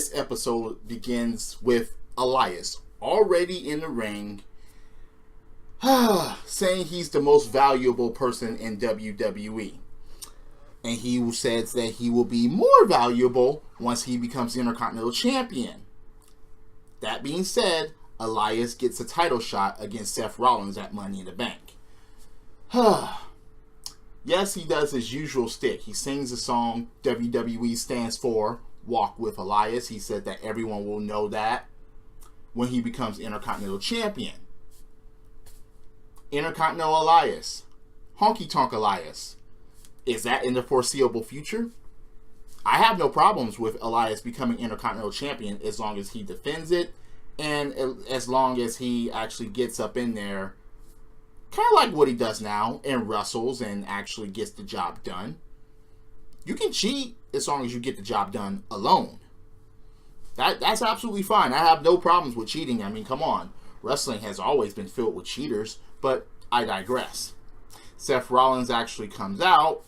this episode begins with Elias already in the ring, saying he's the most valuable person in WWE. And he says that he will be more valuable once he becomes Intercontinental Champion. That being said, Elias gets a title shot against Seth Rollins at Money in the Bank. Yes, he does his usual stick. He sings the song WWE stands for Walk with Elias. He said that everyone will know that when he becomes Intercontinental Champion. Intercontinental Elias. Honky Tonk Elias. Is that in the foreseeable future? I have no problems with Elias becoming Intercontinental Champion as long as he defends it and as long as he actually gets up in there, kind of like what he does now, and wrestles and actually gets the job done. You can cheat as long as you get the job done alone. That's absolutely fine. I have no problems with cheating. I mean, come on. Wrestling has always been filled with cheaters, but I digress. Seth Rollins actually comes out,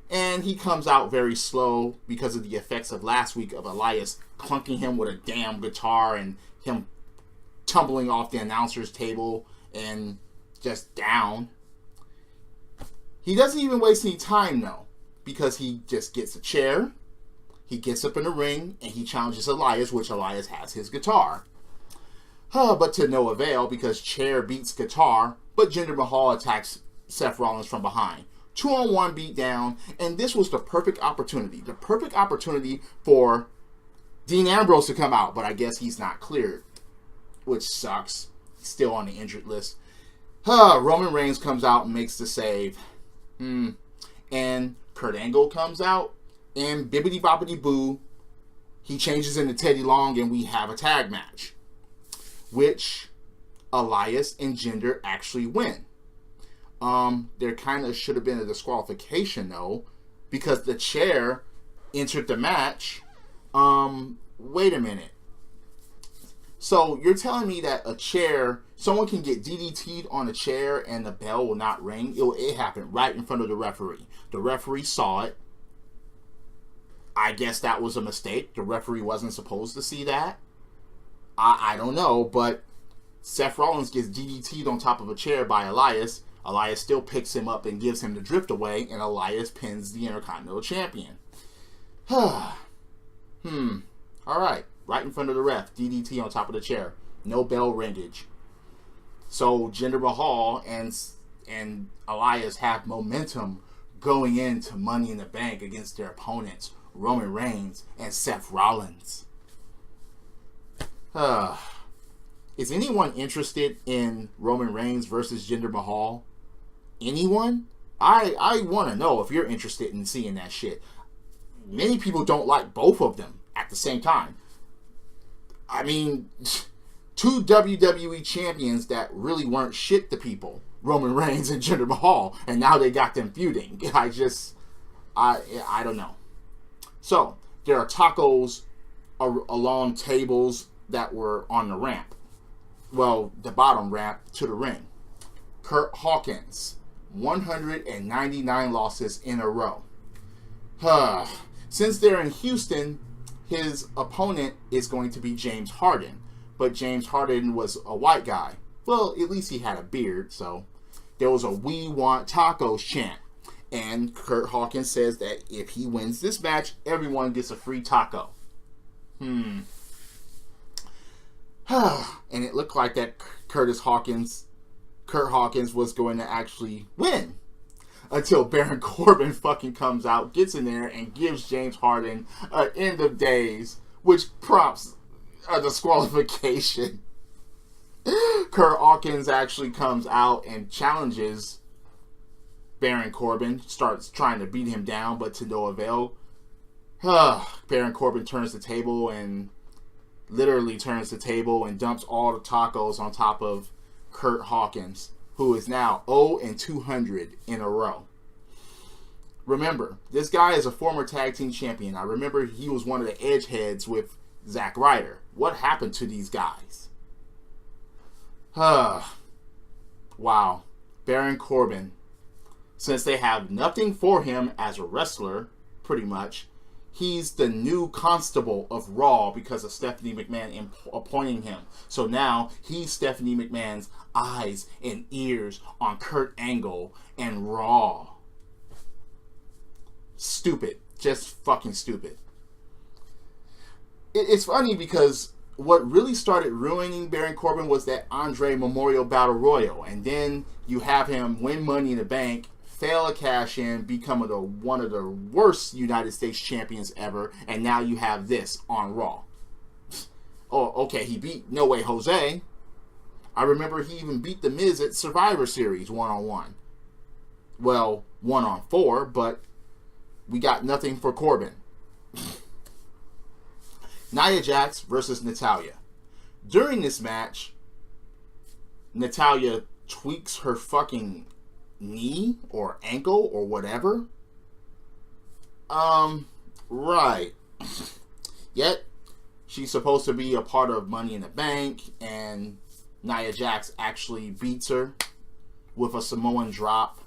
and he comes out very slow because of the effects of last week of Elias clunking him with a damn guitar and him tumbling off the announcer's table and just down. He doesn't even waste any time, though, because he just gets a chair, he gets up in the ring, and he challenges Elias, which Elias has his guitar. But to no avail, because chair beats guitar, but Jinder Mahal attacks Seth Rollins from behind. 2-on-1 beatdown, and this was the perfect opportunity. The perfect opportunity for Dean Ambrose to come out, but I guess he's not cleared, which sucks. He's still on the injured list. Roman Reigns comes out and makes the save. And Kurt Angle comes out, and bibbidi boppity boo, he changes into Teddy Long, and we have a tag match, which Elias and Jinder actually win. There kind of should have been a disqualification, though, because the chair entered the match. Wait a minute. So you're telling me that a chair, someone can get DDT'd on a chair and the bell will not ring? It happened right in front of the referee. The referee saw it. I guess that was a mistake. The referee wasn't supposed to see that. I don't know, but Seth Rollins gets DDT'd on top of a chair by Elias. Elias still picks him up and gives him the drift away, and Elias pins the Intercontinental Champion. Alright. Right in front of the ref. DDT on top of the chair. No bell ringage. So Jinder Mahal and Elias have momentum going into Money in the Bank against their opponents, Roman Reigns and Seth Rollins. Is anyone interested in Roman Reigns versus Jinder Mahal? Anyone? I want to know if you're interested in seeing that shit. Many people don't like both of them at the same time. I mean, two WWE champions that really weren't shit to people, Roman Reigns and Jinder Mahal, and now they got them feuding. I don't know. So, there are tacos along tables that were on the ramp. Well, the bottom ramp to the ring. Kurt Hawkins, 199 losses in a row. Since they're in Houston, his opponent is going to be James Harden. But James Harden was a white guy. Well, at least he had a beard, so there was a "We Want Tacos" chant. And Kurt Hawkins says that if he wins this match, everyone gets a free taco. And it looked like that Kurt Hawkins was going to actually win. Until Baron Corbin fucking comes out, gets in there, and gives James Harden an end of days, which prompts a disqualification. Kurt Hawkins actually comes out and challenges Baron Corbin, starts trying to beat him down, but to no avail. Baron Corbin turns the table and literally turns the table and dumps all the tacos on top of Kurt Hawkins, who is now 0-200 in a row. Remember, this guy is a former tag team champion. I remember he was one of the edgeheads with Zack Ryder. What happened to these guys? Wow. Baron Corbin, since they have nothing for him as a wrestler, pretty much, He's the new constable of Raw because of Stephanie McMahon appointing him. So now he's Stephanie McMahon's eyes and ears on Kurt Angle and Raw. Stupid. Just fucking stupid. It's funny because what really started ruining Baron Corbin was that Andre Memorial Battle Royal. And then you have him win Money in the Bank, fail a cash-in, become one of the worst United States champions ever, and now you have this on Raw. Oh, okay, he beat No Way Jose. I remember he even beat The Miz at Survivor Series 1-on-1. Well, 1-on-4, but we got nothing for Corbin. Nia Jax versus Natalya. During this match, Natalya tweaks her fucking knee or ankle or whatever. Right. Yet, she's supposed to be a part of Money in the Bank, and Nia Jax actually beats her with a Samoan drop.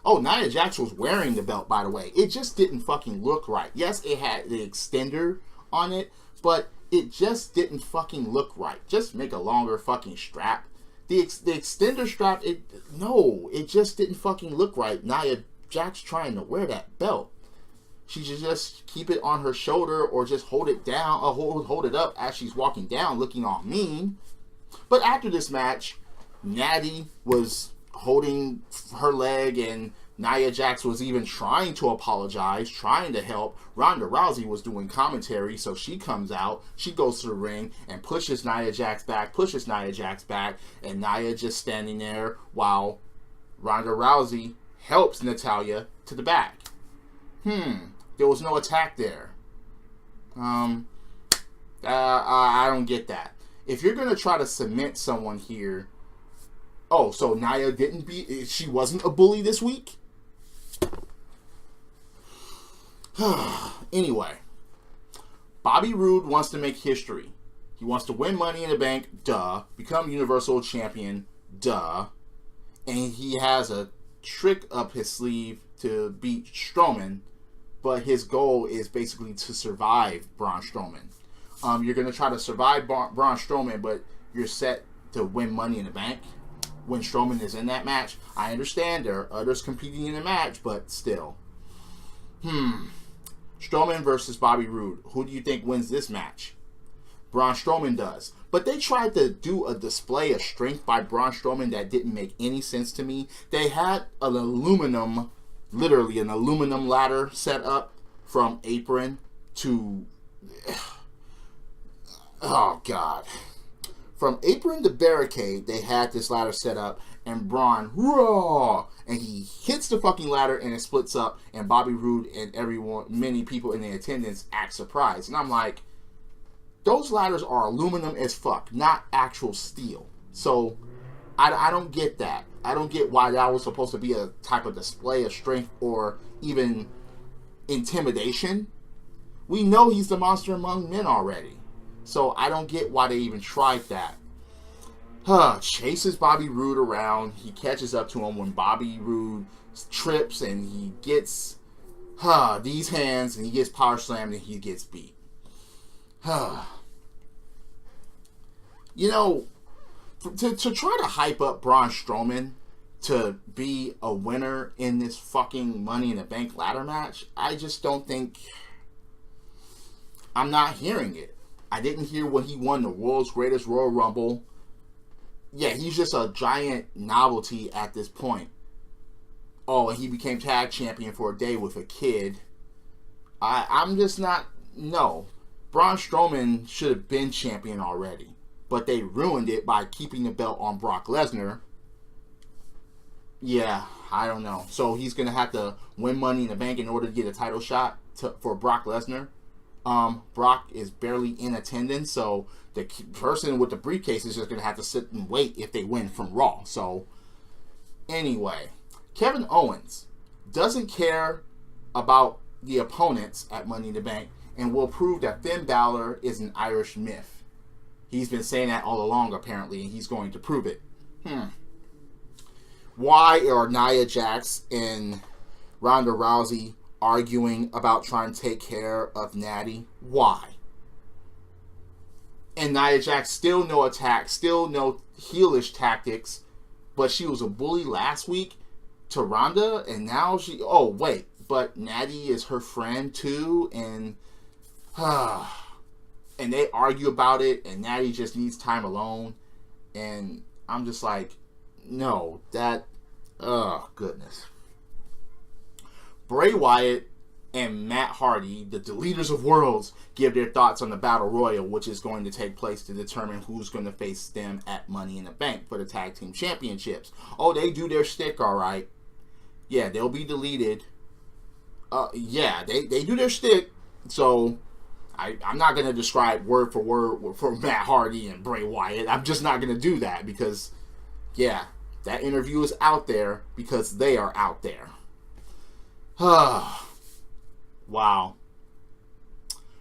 Oh, Nia Jax was wearing the belt, by the way. It just didn't fucking look right. Yes, it had the extender on it, but it just didn't fucking look right. Just make a longer fucking strap. The extender strap, it just didn't fucking look right. Nia Jax trying to wear that belt. She should just keep it on her shoulder or just hold it down, hold it up as she's walking down, looking all mean. But after this match, Nattie was holding her leg, and Nia Jax was even trying to apologize, trying to help. Ronda Rousey was doing commentary, so she comes out, she goes to the ring and pushes Nia Jax back, and Nia just standing there while Ronda Rousey helps Natalya to the back. There was no attack there. I don't get that. If you're gonna try to cement someone here, so Nia she wasn't a bully this week? Anyway, Bobby Roode wants to make history. He wants to win Money in the Bank, duh. Become Universal Champion, duh. And he has a trick up his sleeve to beat Strowman, but his goal is basically to survive Braun Strowman. You're going to try to survive Braun Strowman, but you're set to win Money in the Bank when Strowman is in that match. I understand there are others competing in the match, but still. Strowman versus Bobby Roode. Who do you think wins this match? Braun Strowman does. But they tried to do a display of strength by Braun Strowman that didn't make any sense to me. They had literally an aluminum ladder set up from apron to... Oh, God. From apron to barricade, they had this ladder set up, and Braun, raw, and he hits the fucking ladder, and it splits up, and Bobby Roode and many people in the attendance act surprised. And I'm like, those ladders are aluminum as fuck, not actual steel. So, I don't get that. I don't get why that was supposed to be a type of display of strength or even intimidation. We know he's the monster among men already. So I don't get why they even tried that. Chases Bobby Roode around. He catches up to him when Bobby Roode trips, and he gets these hands, and he gets power slammed, and he gets beat. You know, to try to hype up Braun Strowman to be a winner in this fucking Money in the Bank ladder match, I just don't think... I'm not hearing it. I didn't hear when he won the world's greatest Royal Rumble. Yeah, he's just a giant novelty at this point. Oh, and he became tag champion for a day with a kid. I'm just not... No. Braun Strowman should have been champion already. But they ruined it by keeping the belt on Brock Lesnar. Yeah, I don't know. So he's going to have to win Money in the Bank in order to get a title shot for Brock Lesnar. Brock is barely in attendance, so the person with the briefcase is just going to have to sit and wait if they win from Raw. So, anyway, Kevin Owens doesn't care about the opponents at Money in the Bank and will prove that Finn Balor is an Irish myth. He's been saying that all along, apparently, and he's going to prove it. Why are Nia Jax and Ronda Rousey arguing about trying to take care of Nattie. Why? And Nia Jax, still no attack, still no heelish tactics, but she was a bully last week to Ronda, and now she... Oh, wait, but Nattie is her friend too, and they argue about it, and Nattie just needs time alone, and I'm just like, no, that... Oh, goodness. Bray Wyatt and Matt Hardy, the Deleters of Worlds, give their thoughts on the Battle Royal, which is going to take place to determine who's going to face them at Money in the Bank for the Tag Team Championships. Oh, they do their shtick, all right. Yeah, they'll be deleted. Yeah, they do their shtick. So, I'm not going to describe word for word for Matt Hardy and Bray Wyatt. I'm just not going to do that because, yeah, that interview is out there because they are out there. Wow.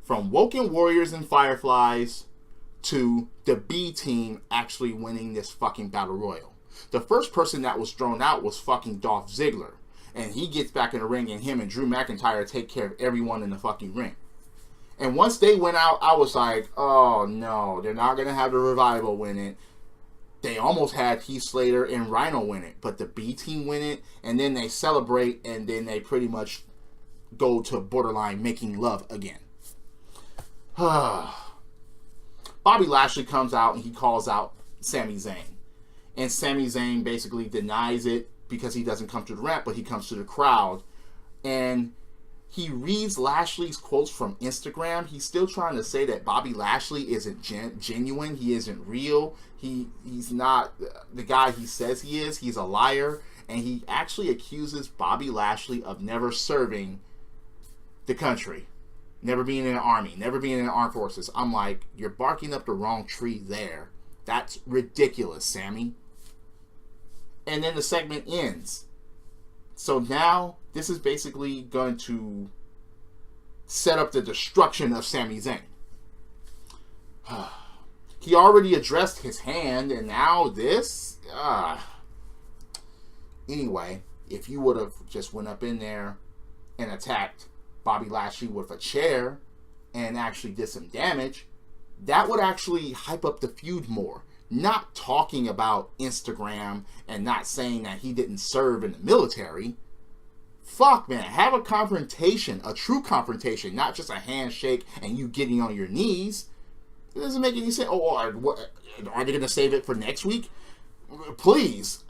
From Woken Warriors and Fireflies to the B team actually winning this fucking Battle Royal. The first person that was thrown out was fucking Dolph Ziggler. And he gets back in the ring and him and Drew McIntyre take care of everyone in the fucking ring. And once they went out, I was like, oh no, they're not going to have the Revival win it. They almost had Heath Slater and Rhino win it. But the B team win it. And then they celebrate and then they pretty much go to borderline making love again. Bobby Lashley comes out and he calls out Sami Zayn. And Sami Zayn basically denies it because he doesn't come to the ramp, but he comes to the crowd. And he reads Lashley's quotes from Instagram. He's still trying to say that Bobby Lashley isn't genuine. He isn't real. He's not the guy he says he is. He's a liar. And he actually accuses Bobby Lashley of never serving the country. Never being in an army. Never being in the armed forces. I'm like, you're barking up the wrong tree there. That's ridiculous, Sammy. And then the segment ends. So now, this is basically going to set up the destruction of Sami Zayn. He already addressed his hand, and now this? Anyway, if you would have just went up in there and attacked Bobby Lashley with a chair and actually did some damage, that would actually hype up the feud more. Not talking about Instagram and not saying that he didn't serve in the military. Fuck, man. Have a confrontation. A true confrontation. Not just a handshake and you getting on your knees. It doesn't make any sense. Oh, are they going to save it for next week? Please.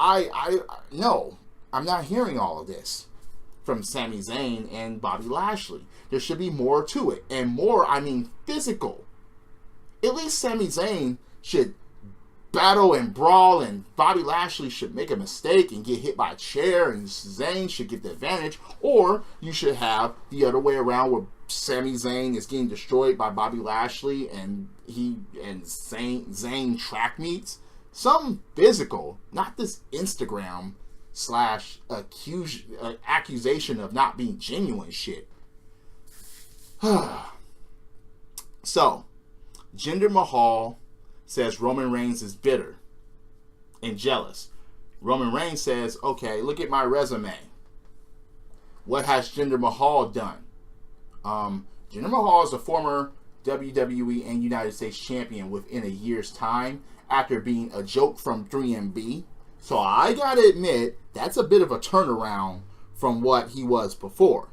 No. I'm not hearing all of this from Sami Zayn and Bobby Lashley. There should be more to it. And more, I mean physical. At least Sami Zayn should battle and brawl, and Bobby Lashley should make a mistake and get hit by a chair, and Zayn should get the advantage. Or you should have the other way around, where Sami Zayn is getting destroyed by Bobby Lashley, and Zayn track meets. Something physical, not this Instagram / accusation of not being genuine shit. So, Jinder Mahal says Roman Reigns is bitter and jealous. Roman Reigns says, okay, look at my resume. What has Jinder Mahal done? Jinder Mahal is a former WWE and United States champion within a year's time after being a joke from 3MB. So I gotta admit, that's a bit of a turnaround from what he was before.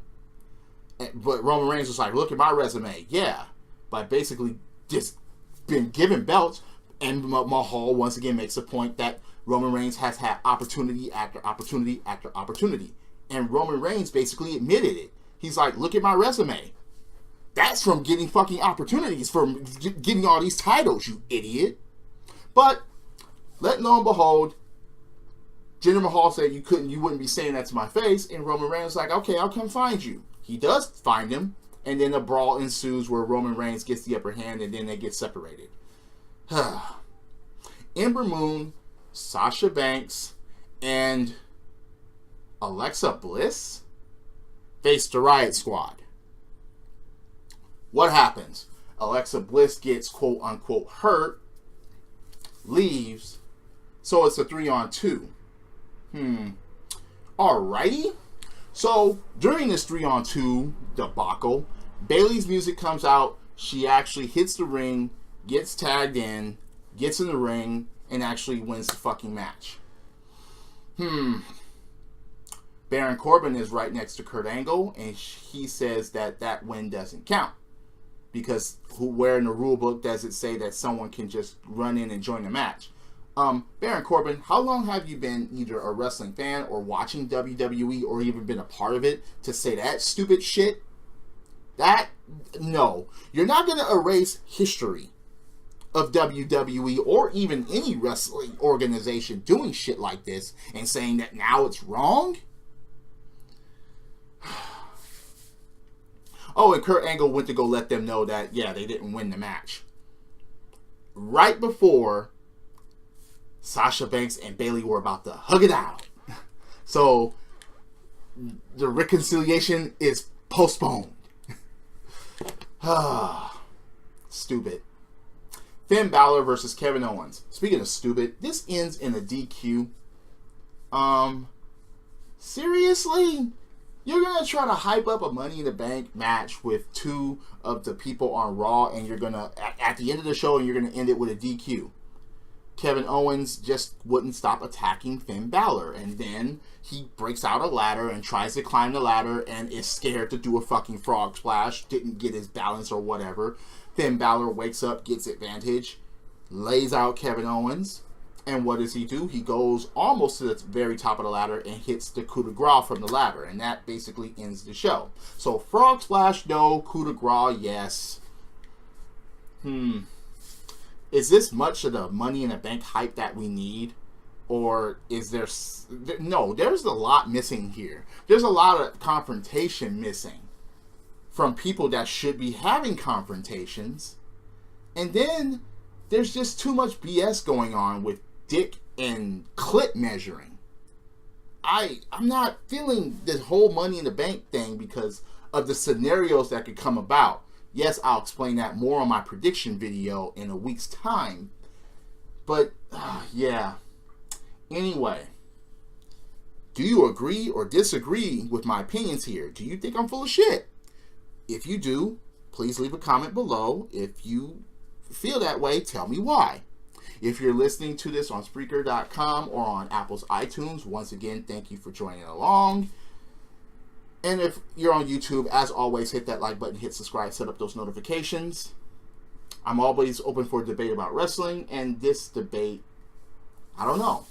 But Roman Reigns was like, look at my resume. Yeah. But basically just been given belts, and Mahal once again makes a point that Roman Reigns has had opportunity after opportunity after opportunity. And Roman Reigns basically admitted it. He's like, look at my resume. That's from getting fucking opportunities, from getting all these titles, you idiot. But, lo and behold, Jinder Mahal said you wouldn't be saying that to my face, and Roman Reigns was like, okay, I'll come find you. He does find him, and then a brawl ensues where Roman Reigns gets the upper hand, and then they get separated. Ember Moon, Sasha Banks, and Alexa Bliss face the Riot Squad. What happens? Alexa Bliss gets quote-unquote hurt, leaves, so it's a 3-on-2. Alrighty. So during this 3-on-2 debacle, Bayley's music comes out. She actually hits the ring, gets tagged in, gets in the ring, and actually wins the fucking match. Baron Corbin is right next to Kurt Angle, and he says that win doesn't count. Because where in the rule book does it say that someone can just run in and join the match? Baron Corbin, how long have you been either a wrestling fan or watching WWE or even been a part of it to say that stupid shit? No. You're not going to erase history of WWE or even any wrestling organization doing shit like this and saying that now it's wrong? Oh, and Kurt Angle went to go let them know that, yeah, they didn't win the match. Right before Sasha Banks and Bayley were about to hug it out. So, the reconciliation is postponed. Stupid. Finn Balor versus Kevin Owens. Speaking of stupid, this ends in a DQ. Seriously? You're going to try to hype up a Money in the Bank match with two of the people on Raw, and you're going to, at the end of the show, and you're going to end it with a DQ. Kevin Owens just wouldn't stop attacking Finn Balor, and then he breaks out a ladder and tries to climb the ladder and is scared to do a fucking frog splash, didn't get his balance or whatever. Finn Balor wakes up, gets advantage, lays out Kevin Owens, and what does he do? He goes almost to the very top of the ladder and hits the coup de grace from the ladder, and that basically ends the show. So frog splash, no. Coup de grace, yes. Is this much of the Money in the Bank hype that we need? Or is there... No, there's a lot missing here. There's a lot of confrontation missing from people that should be having confrontations. And then there's just too much BS going on with dick and clit measuring. I'm not feeling this whole Money in the Bank thing because of the scenarios that could come about. Yes, I'll explain that more on my prediction video in a week's time. But, yeah. Anyway, do you agree or disagree with my opinions here? Do you think I'm full of shit? If you do, please leave a comment below. If you feel that way, tell me why. If you're listening to this on Spreaker.com or on Apple's iTunes, once again, thank you for joining along. And if you're on YouTube, as always, hit that like button, hit subscribe, set up those notifications. I'm always open for a debate about wrestling, and this debate, I don't know.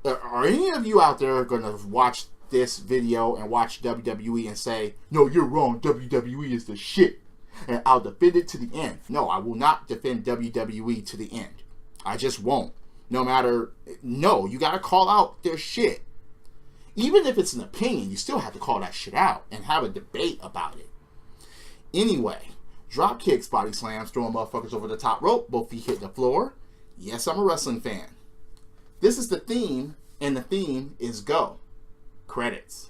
Are any of you out there going to watch this video and watch WWE and say, no, you're wrong, WWE is the shit, and I'll defend it to the end? No, I will not defend WWE to the end. I just won't. No matter, no, you got to call out their shit. Even if it's an opinion, you still have to call that shit out and have a debate about it. Anyway, drop kicks, body slams, throwing motherfuckers over the top rope, both feet hit the floor. Yes, I'm a wrestling fan. This is the theme, and the theme is go. Credits.